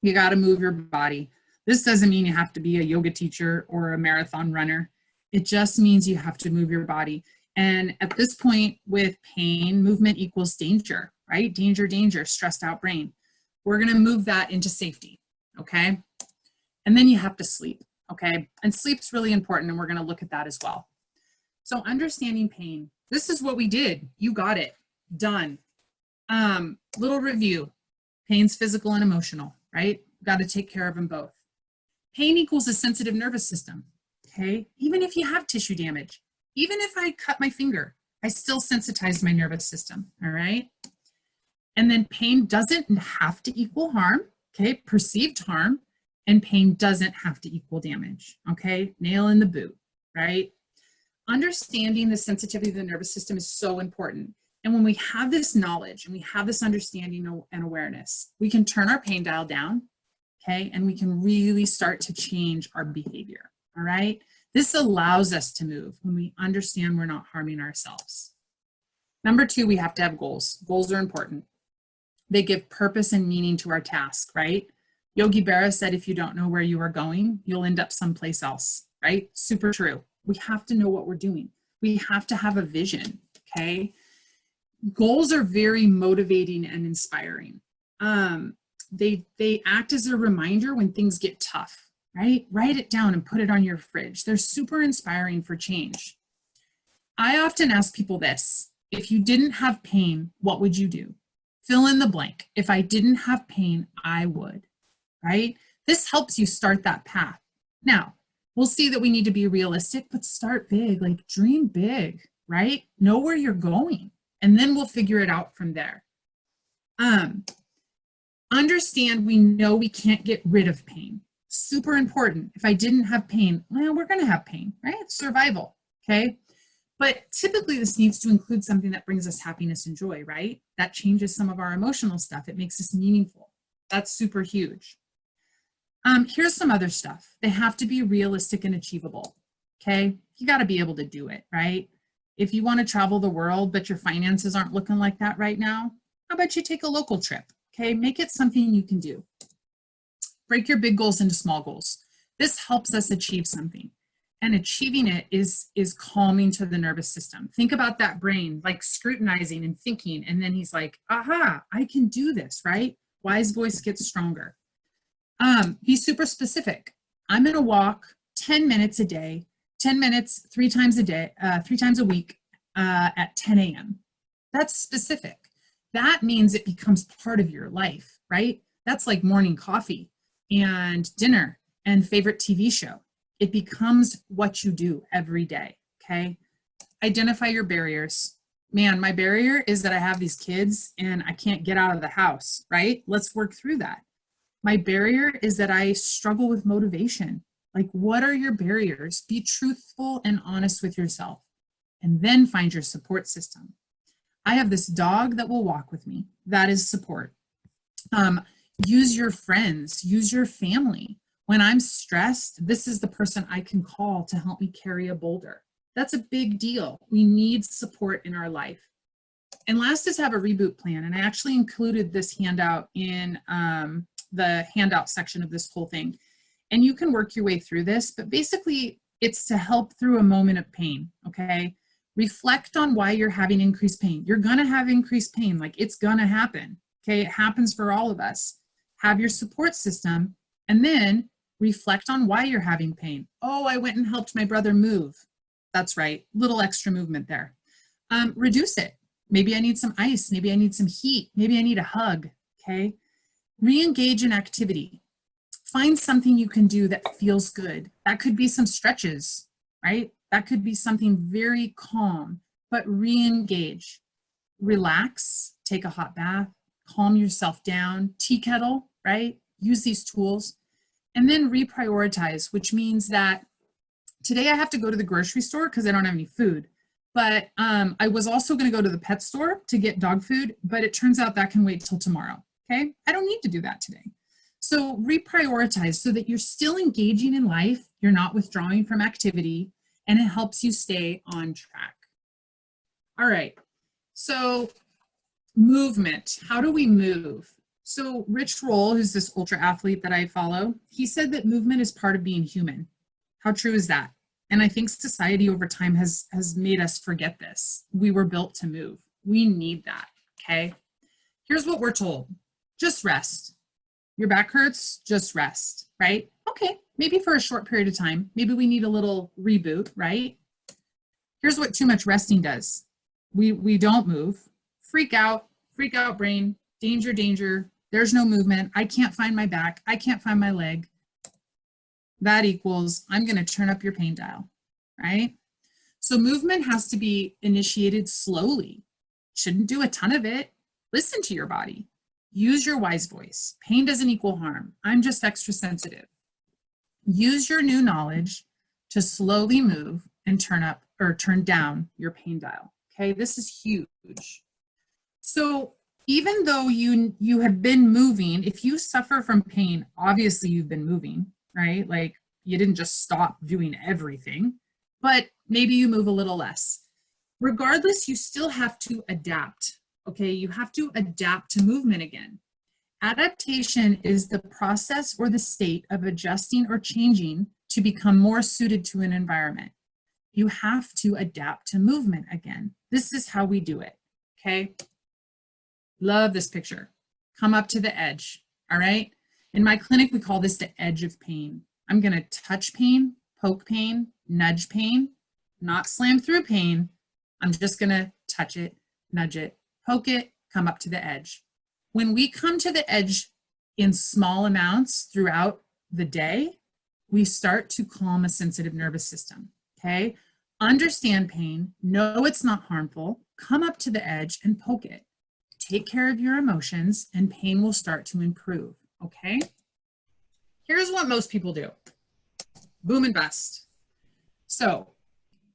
You got to move your body. This doesn't mean you have to be a yoga teacher or a marathon runner. It just means you have to move your body. And at this point with pain, movement equals danger, right? Danger, danger, stressed out brain. We're going to move that into safety, okay? And then you have to sleep, okay? And sleep's really important and we're going to look at that as well. So understanding pain. This is what we did. You got it. Done. Little review. Pain's physical and emotional, right? Got to take care of them both. Pain equals a sensitive nervous system, okay? Even if you have tissue damage, even if I cut my finger, I still sensitize my nervous system, all right? And then pain doesn't have to equal harm, okay? Perceived harm, and pain doesn't have to equal damage, okay? Nail in the boot, right? Understanding the sensitivity of the nervous system is so important. And when we have this knowledge and we have this understanding and awareness, we can turn our pain dial down, okay? And we can really start to change our behavior, all right? This allows us to move when we understand we're not harming ourselves. Number 2, we have to have goals. Goals are important. They give purpose and meaning to our task, right? Yogi Berra said, if you don't know where you are going, you'll end up someplace else. right? Super true. We have to know what we're doing. We have to have a vision, okay? Goals are very motivating and inspiring. They act as a reminder when things get tough, right? Write it down and put it on your fridge. They're super inspiring for change. I often ask people this: if you didn't have pain, what would you do? Fill in the blank. If I didn't have pain, I would, right? This helps you start that path. Now, we'll see that we need to be realistic, but start big, like dream big, right? Know where you're going, and then we'll figure it out from there. Understand we know we can't get rid of pain. Super important. If I didn't have pain, well, we're going to have pain, right? It's survival, okay? But typically this needs to include something that brings us happiness and joy, right? That changes some of our emotional stuff. It makes us meaningful. That's super huge. Here's some other stuff. They have to be realistic and achievable, okay? You got to be able to do it, right? If you want to travel the world, but your finances aren't looking like that right now, how about you take a local trip, okay? Make it something you can do. Break your big goals into small goals. This helps us achieve something. And achieving it is calming to the nervous system. Think about that brain, like scrutinizing and thinking, and then he's like, aha, I can do this, right? Wise voice gets stronger. Be super specific. I'm gonna walk 10 minutes a day, 10 minutes, 3 times a day, 3 times a week at 10 a.m. That's specific. That means it becomes part of your life, right? That's like morning coffee and dinner and favorite TV show. It becomes what you do every day, okay? Identify your barriers. Man, my barrier is that I have these kids and I can't get out of the house, right? Let's work through that. My barrier is that I struggle with motivation. Like, what are your barriers? Be truthful and honest with yourself, and then find your support system. I have this dog that will walk with me. That is support. Use your friends, use your family. When I'm stressed, this is the person I can call to help me carry a boulder. That's a big deal. We need support in our life. And last is have a reboot plan. And I actually included this handout in the handout section of this whole thing. And you can work your way through this, but basically it's to help through a moment of pain, okay? Reflect on why you're having increased pain. You're gonna have increased pain, like it's gonna happen, okay? It happens for all of us. Have your support system, and then reflect on why you're having pain. Oh, I went and helped my brother move. That's right, little extra movement there. Reduce it. Maybe I need some ice, maybe I need some heat, maybe I need a hug, okay? Re-engage in activity. Find something you can do that feels good. That could be some stretches, right? That could be something very calm, but re-engage. Relax, take a hot bath, calm yourself down, tea kettle, right? Use these tools. And then reprioritize, which means that today I have to go to the grocery store because I don't have any food. But I was also going to go to the pet store to get dog food, but it turns out that can wait till tomorrow. Okay, I don't need to do that today. So reprioritize so that you're still engaging in life, you're not withdrawing from activity, and it helps you stay on track. All right, so movement. How do we move? So Rich Roll, who's this ultra athlete that I follow, he said that movement is part of being human. How true is that? And I think society over time has made us forget this. We were built to move. We need that, okay? Here's what we're told. Just rest. Your back hurts, just rest, right? Okay, maybe for a short period of time. Maybe we need a little reboot, right? Here's what too much resting does. We don't move. Freak out brain, danger, danger. There's no movement. I can't find my back. I can't find my leg. That equals, I'm gonna turn up your pain dial, right? So movement has to be initiated slowly. Shouldn't do a ton of it. Listen to your body. Use your wise voice. Pain doesn't equal harm. I'm just extra sensitive. Use your new knowledge to slowly move and turn up or turn down your pain dial. Okay, this is huge. So even though you have been moving, if you suffer from pain, obviously you've been moving, right? Like you didn't just stop doing everything, but maybe you move a little less. Regardless, you still have to adapt. Okay, you have to adapt to movement again. Adaptation is the process or the state of adjusting or changing to become more suited to an environment. You have to adapt to movement again. This is how we do it, okay? Love this picture. Come up to the edge, all right? In my clinic, we call this the edge of pain. I'm gonna touch pain, poke pain, nudge pain, not slam through pain. I'm just gonna touch it, nudge it, poke it, come up to the edge. When we come to the edge in small amounts throughout the day, we start to calm a sensitive nervous system, okay? Understand pain, know it's not harmful, come up to the edge and poke it. Take care of your emotions and pain will start to improve, okay? Here's what most people do. Boom and bust. So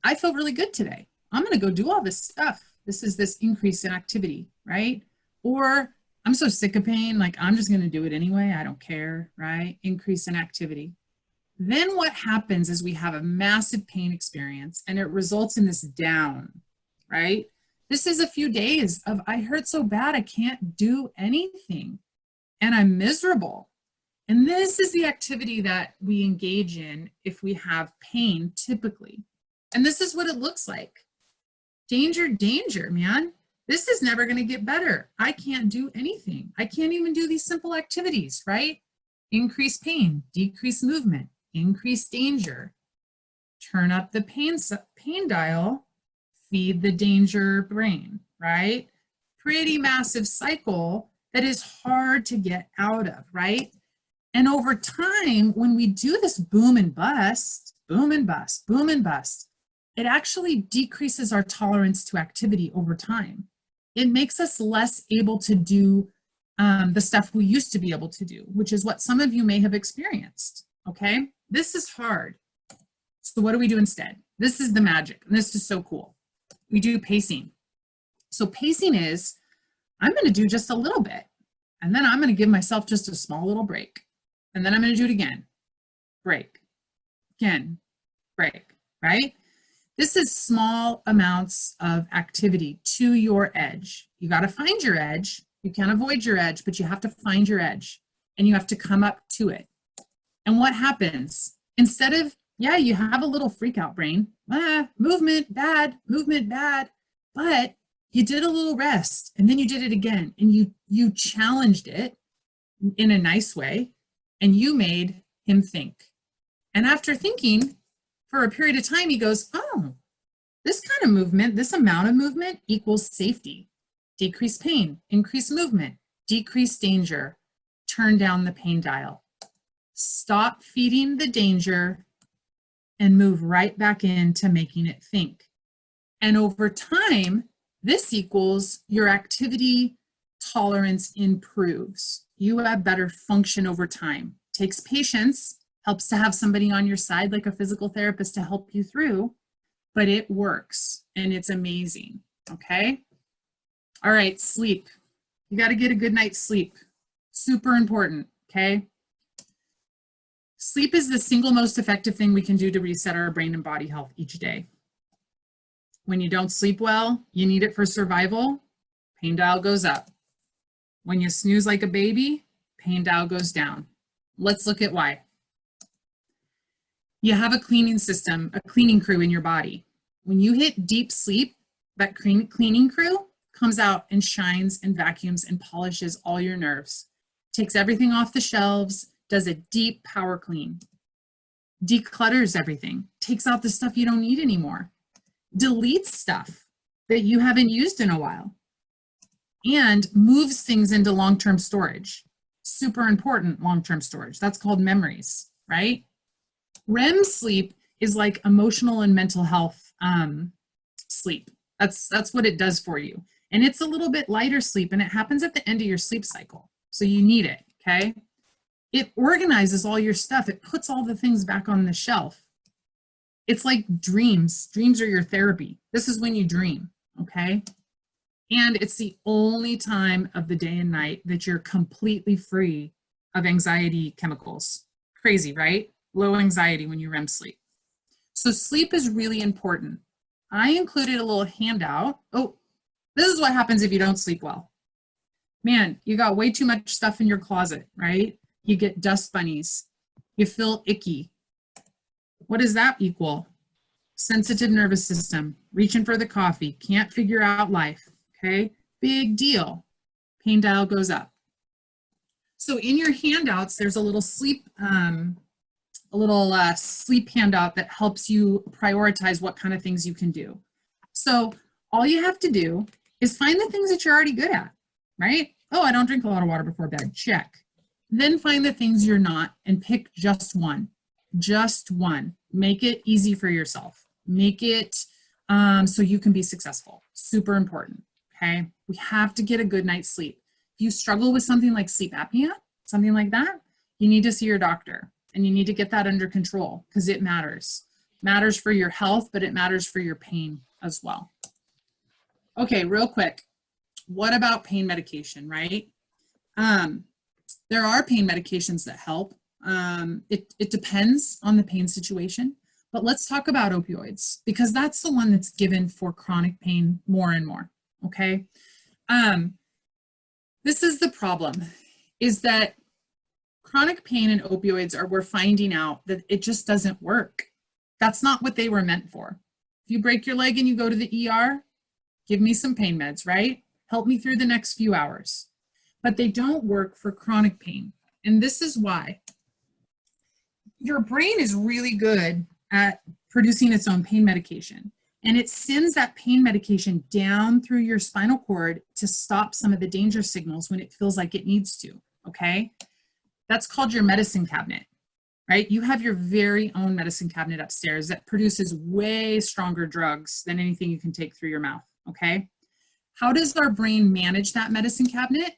I feel really good today. I'm gonna go do all this stuff. This is this increase in activity, right? Or I'm so sick of pain, like I'm just gonna do it anyway, I don't care, right? Increase in activity. Then what happens is we have a massive pain experience and it results in this down, right? This is a few days of I hurt so bad I can't do anything and I'm miserable. And this is the activity that we engage in if we have pain typically. And this is what it looks like. Danger, danger, man. This is never going to get better. I can't do anything. I can't even do these simple activities, right? Increase pain, decrease movement, increase danger. Turn up the pain dial, feed the danger brain, right? Pretty massive cycle that is hard to get out of, right? And over time, when we do this boom and bust, boom and bust, boom and bust, it actually decreases our tolerance to activity over time. It makes us less able to do the stuff we used to be able to do, which is what some of you may have experienced, okay? This is hard. So what do we do instead? This is the magic, and this is so cool. We do pacing. So pacing is, I'm gonna do just a little bit, and then I'm gonna give myself just a small little break. And then I'm gonna do it again, break, again, break, right? This is small amounts of activity to your edge. You gotta find your edge. You can't avoid your edge, but you have to find your edge and you have to come up to it. And what happens? Instead of, yeah, you have a little freak out brain, movement bad, but you did a little rest and then you did it again and you challenged it in a nice way and you made him think. And after thinking for a period of time, he goes, oh, this kind of movement, this amount of movement equals safety, decrease pain, increase movement, decrease danger, turn down the pain dial. Stop feeding the danger and move right back into making it think. And over time, this equals your activity tolerance improves. You have better function over time. Takes patience, helps to have somebody on your side like a physical therapist to help you through, but it works and it's amazing, okay? All right, sleep. You gotta get a good night's sleep. Super important, okay? Sleep is the single most effective thing we can do to reset our brain and body health each day. When you don't sleep well, you need it for survival, pain dial goes up. When you snooze like a baby, pain dial goes down. Let's look at why. You have a cleaning system, a cleaning crew in your body. When you hit deep sleep, that cleaning crew comes out and shines and vacuums and polishes all your nerves, takes everything off the shelves, does a deep power clean, declutters everything, takes out the stuff you don't need anymore, deletes stuff that you haven't used in a while, and moves things into long-term storage. Super important long-term storage. That's called memories, right? REM sleep is like emotional and mental health sleep. That's what it does for you. And it's a little bit lighter sleep and it happens at the end of your sleep cycle. So you need it, okay? It organizes all your stuff. It puts all the things back on the shelf. It's like dreams. Dreams are your therapy. This is when you dream, okay? And it's the only time of the day and night that you're completely free of anxiety chemicals. Crazy, right? Low anxiety when you REM sleep. So sleep is really important. I included a little handout. Oh, this is what happens if you don't sleep well. Man, you got way too much stuff in your closet, right? You get dust bunnies. You feel icky. What does that equal? Sensitive nervous system, reaching for the coffee, can't figure out life, okay? Big deal. Pain dial goes up. So in your handouts, there's a little sleep handout that helps you prioritize what kind of things you can do. So all you have to do is find the things that you're already good at, right? Oh, I don't drink a lot of water before bed. Check. Then find the things you're not and pick just one. Just one. Make it easy for yourself. Make it so you can be successful. Super important. Okay. We have to get a good night's sleep. If you struggle with something like sleep apnea, something like that, you need to see your doctor and you need to get that under control because it matters. Matters for your health, but it matters for your pain as well. Okay, real quick. What about pain medication, right? There are pain medications that help. It depends on the pain situation, but let's talk about opioids because that's the one that's given for chronic pain more and more, okay? This is the problem, is that chronic pain and opioids we're finding out that it just doesn't work. That's not what they were meant for. If you break your leg and you go to the ER, give me some pain meds, right? Help me through the next few hours. But they don't work for chronic pain. And this is why. Your brain is really good at producing its own pain medication. And it sends that pain medication down through your spinal cord to stop some of the danger signals when it feels like it needs to, okay? That's called your medicine cabinet, right? You have your very own medicine cabinet upstairs that produces way stronger drugs than anything you can take through your mouth, okay? How does our brain manage that medicine cabinet?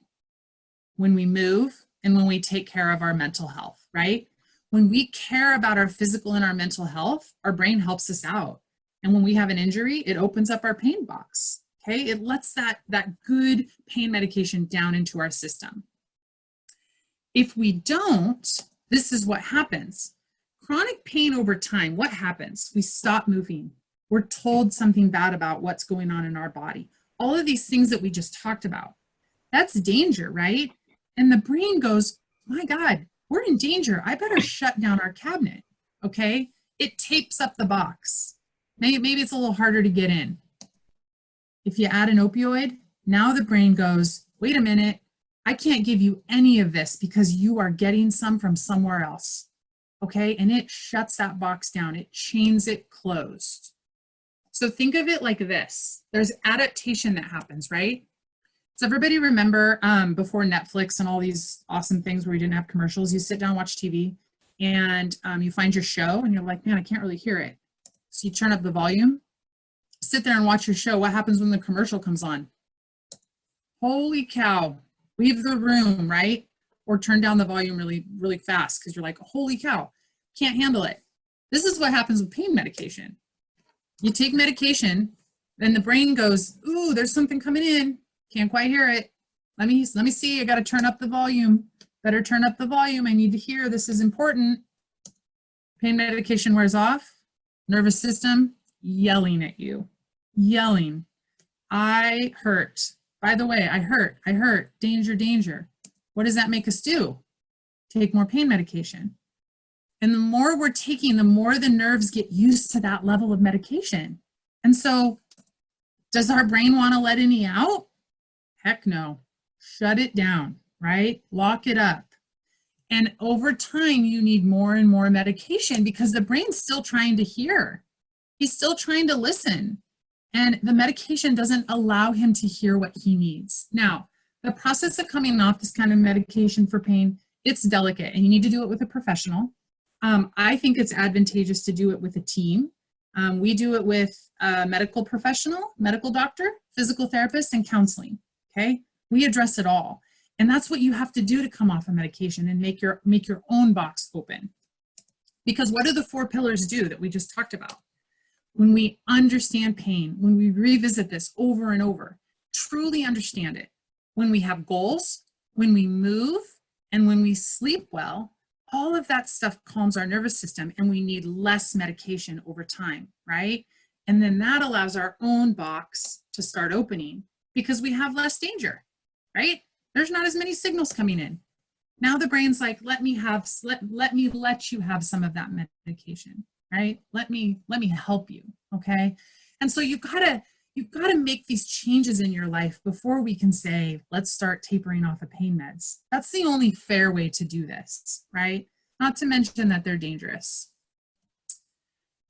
When we move and when we take care of our mental health, right? When we care about our physical and our mental health, our brain helps us out. And when we have an injury, it opens up our pain box, okay? It lets that good pain medication down into our system. If we don't, this is what happens. Chronic pain over time, what happens? We stop moving. We're told something bad about what's going on in our body. All of these things that we just talked about. That's danger, right? And the brain goes, my God, we're in danger. I better shut down our cabinet, okay? It tapes up the box. Maybe it's a little harder to get in. If you add an opioid, now the brain goes, wait a minute, I can't give you any of this because you are getting some from somewhere else, okay? And it shuts that box down. It chains it closed. So think of it like this. There's adaptation that happens, right? Does everybody remember before Netflix and all these awesome things where we didn't have commercials, you sit down, watch TV, and you find your show and you're like, man, I can't really hear it. So you turn up the volume, sit there and watch your show. What happens when the commercial comes on? Holy cow, leave the room, right? Or turn down the volume really, really fast because you're like, holy cow, can't handle it. This is what happens with pain medication. You take medication, then the brain goes, ooh, there's something coming in. Can't quite hear it. Let me see. I got to turn up the volume. Better turn up the volume. I need to hear. This is important. Pain medication wears off. Nervous system yelling at you. Yelling. I hurt. By the way, I hurt. I hurt. Danger, danger. What does that make us do? Take more pain medication. And the more we're taking, the more the nerves get used to that level of medication. And so, does our brain want to let any out? Heck no. Shut it down, right? Lock it up. And over time, you need more and more medication because the brain's still trying to hear. He's still trying to listen. And the medication doesn't allow him to hear what he needs. Now, the process of coming off this kind of medication for pain, it's delicate and you need to do it with a professional. I think it's advantageous to do it with a team. We do it with a medical professional, medical doctor, physical therapist, and counseling. Okay, we address it all. And that's what you have to do to come off a medication and make your own box open. Because what do the 4 pillars do that we just talked about? When we understand pain, when we revisit this over and over, truly understand it, when we have goals, when we move, and when we sleep well, all of that stuff calms our nervous system and we need less medication over time, right? And then that allows our own box to start opening because we have less danger, right? There's not as many signals coming in. Now the brain's like, let you have some of that medication. right? Let me help you, okay? And so you've got to make these changes in your life before we can say, let's start tapering off of pain meds. That's the only fair way to do this, right? Not to mention that they're dangerous.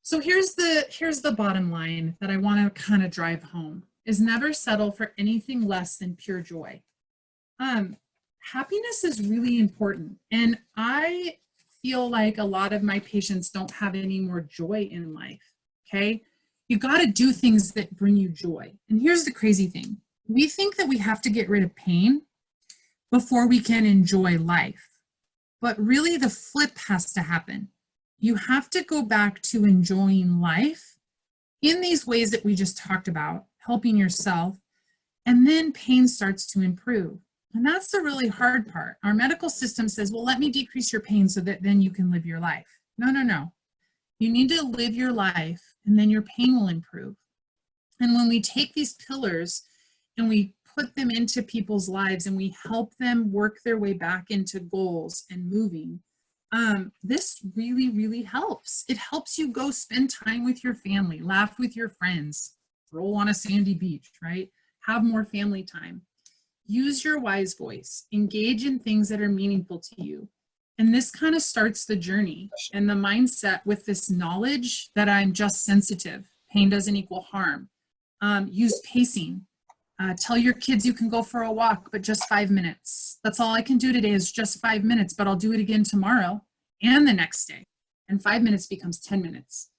So here's the bottom line that I want to kind of drive home is never settle for anything less than pure joy. Happiness is really important. And I feel like a lot of my patients don't have any more joy in life, okay? You got to do things that bring you joy. And here's the crazy thing. We think that we have to get rid of pain before we can enjoy life. But really the flip has to happen. You have to go back to enjoying life in these ways that we just talked about, helping yourself, and then pain starts to improve. And that's the really hard part. Our medical system says, well, let me decrease your pain so that then you can live your life. No, no, no. You need to live your life and then your pain will improve. And when we take these pillars and we put them into people's lives and we help them work their way back into goals and moving, this really, really helps. It helps you go spend time with your family, laugh with your friends, roll on a sandy beach, right? Have more family time. Use your wise voice, engage in things that are meaningful to you. And this kind of starts the journey and the mindset with this knowledge that I'm just sensitive. Pain doesn't equal harm. Use pacing. Tell your kids you can go for a walk, but just 5 minutes. That's all I can do today is just 5 minutes, but I'll do it again tomorrow and the next day. And 5 minutes becomes 10 minutes.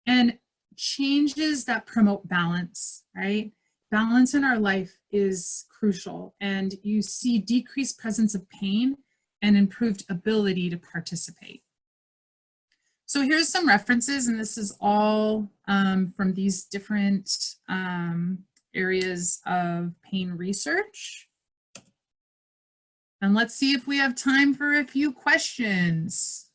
And changes that promote balance, right? Balance in our life is crucial. And you see decreased presence of pain and improved ability to participate. So here's some references, and this is all from these different areas of pain research. And let's see if we have time for a few questions.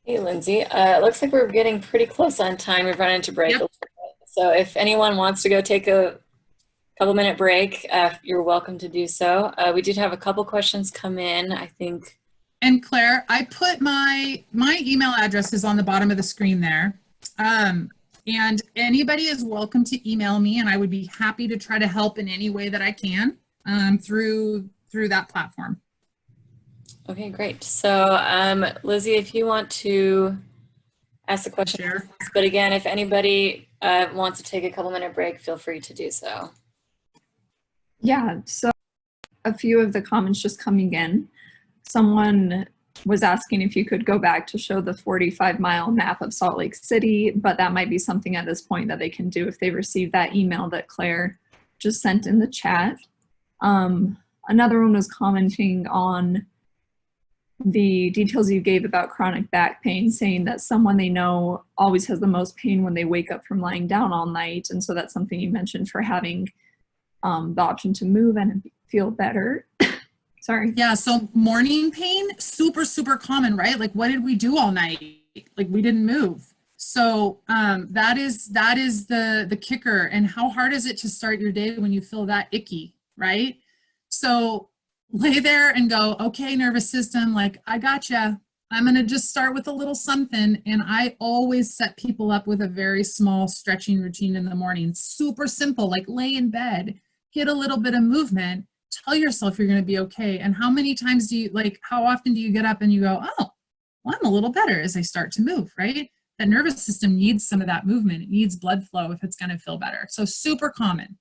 Hey, Lindsay. It looks like we're getting pretty close on time. We've run into break. Yep. So if anyone wants to go take a couple-minute break, you're welcome to do so. We did have a couple questions come in, I think. And Claire, I put my email address is on the bottom of the screen there. And anybody is welcome to email me, and I would be happy to try to help in any way that I can through that platform. Okay, great. So Lizzie, if you want to ask the question, sure. But again, if anybody wants to take a couple-minute break, feel free to do so. Yeah, so a few of the comments just coming in. Someone was asking if you could go back to show the 45-mile map of Salt Lake City, but that might be something at this point that they can do if they receive that email that Claire just sent in the chat. Another one was commenting on the details you gave about chronic back pain, saying that someone they know always has the most pain when they wake up from lying down all night. And so that's something you mentioned for having the option to move and feel better. Sorry. Yeah, so morning pain, super, super common, right? Like, what did we do all night? Like, we didn't move. So that is the kicker. And how hard is it to start your day when you feel that icky, right? So lay there and go, okay, nervous system, like, I gotcha. I'm going to just start with a little something. And I always set people up with a very small stretching routine in the morning. Super simple, like lay in bed, get a little bit of movement, tell yourself you're going to be okay. And how many times do you, like, how often do you get up and you go, oh, well, I'm a little better as I start to move, right? That nervous system needs some of that movement. It needs blood flow if it's going to feel better. So super common.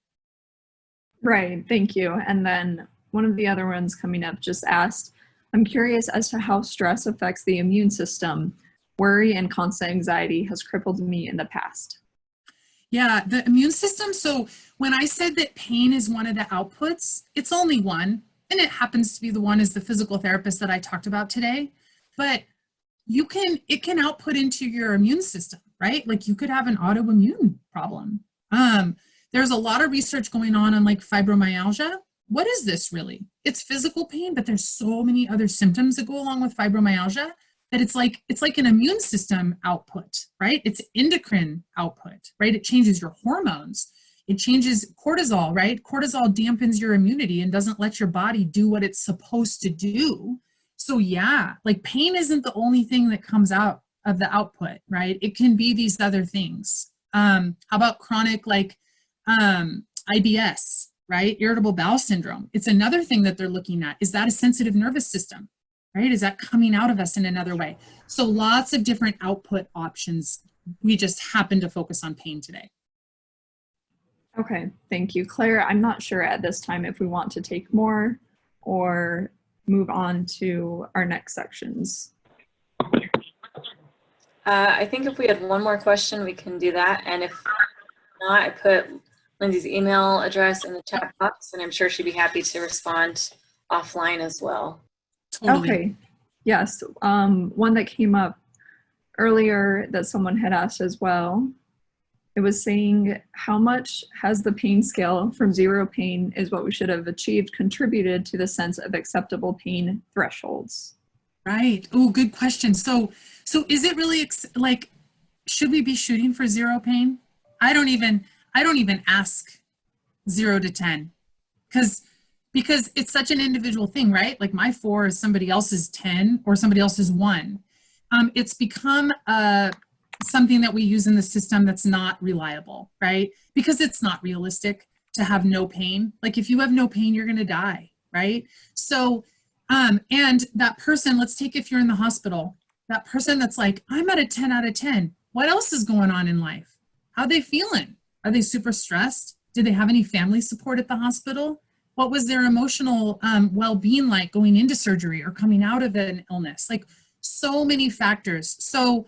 Right. Thank you. And then one of the other ones coming up just asked, I'm curious as to how stress affects the immune system. Worry and constant anxiety has crippled me in the past. Yeah, the immune system. So when I said that pain is one of the outputs, it's only one, and it happens to be the one as the physical therapist that I talked about today. But it can output into your immune system, right? Like you could have an autoimmune problem. There's a lot of research going on like fibromyalgia. What is this really? It's physical pain, but there's so many other symptoms that go along with fibromyalgia that it's like an immune system output, right? It's endocrine output, right? It changes your hormones. It changes cortisol, right? Cortisol dampens your immunity and doesn't let your body do what it's supposed to do. So yeah, like pain isn't the only thing that comes out of the output, right? It can be these other things. How about chronic IBS, right? Irritable bowel syndrome. It's another thing that they're looking at. Is that a sensitive nervous system, right? Is that coming out of us in another way? So lots of different output options. We just happen to focus on pain today. Okay, thank you. Claire, I'm not sure at this time if we want to take more or move on to our next sections. I think if we had one more question, we can do that. And if not, I put Lindsay's email address in the chat box, and I'm sure she'd be happy to respond offline as well. Totally. Okay, yes. One that came up earlier that someone had asked as well, it was saying, how much has the pain scale from 0 pain is what we should have achieved contributed to the sense of acceptable pain thresholds? Right. Oh, good question. So is it really like, should we be shooting for 0 pain? I don't even ask 0 to 10 because it's such an individual thing, right? Like my 4 is somebody else's 10 or somebody else's 1. It's become something that we use in the system that's not reliable, right? Because it's not realistic to have no pain. Like if you have no pain, you're going to die, right? So, and that person, let's take if you're in the hospital, that person that's like, I'm at a 10 out of 10. What else is going on in life? How are they feeling? Are they super stressed? Did they have any family support at the hospital? What was their emotional well-being like going into surgery or coming out of an illness? Like so many factors. So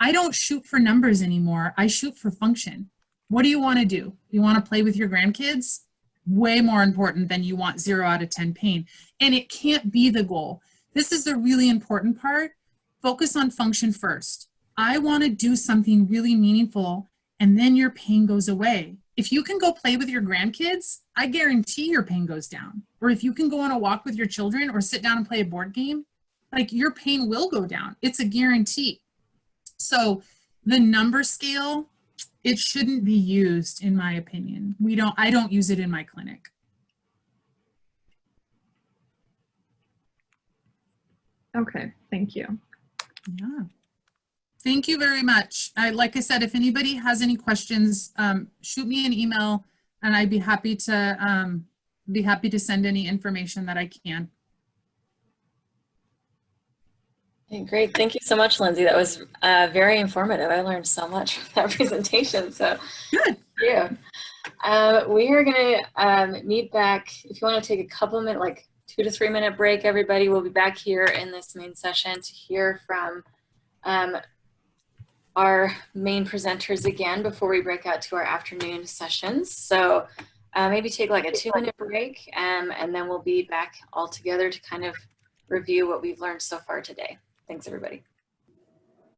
I don't shoot for numbers anymore. I shoot for function. What do you want to do? You want to play with your grandkids? Way more important than you want 0 out of 10 pain. And it can't be the goal. This is the really important part. Focus on function first. I want to do something really meaningful, and then your pain goes away. If you can go play with your grandkids, I guarantee your pain goes down. Or if you can go on a walk with your children or sit down and play a board game, like your pain will go down. It's a guarantee. So the number scale, it shouldn't be used, in my opinion. I don't use it in my clinic. Okay, thank you. Yeah. Thank you very much. Like I said, if anybody has any questions, shoot me an email and I'd be happy to send any information that I can. Okay, great. Thank you so much, Lindsay. That was very informative. I learned so much from that presentation. So Good. Thank you. We are going to meet back. If you want to take a couple minute, like 2 to 3 minute break, everybody will be back here in this main session to hear from our main presenters again before we break out to our afternoon sessions. So maybe take like a 2-minute break and then we'll be back all together to kind of review what we've learned so far today. Thanks, everybody.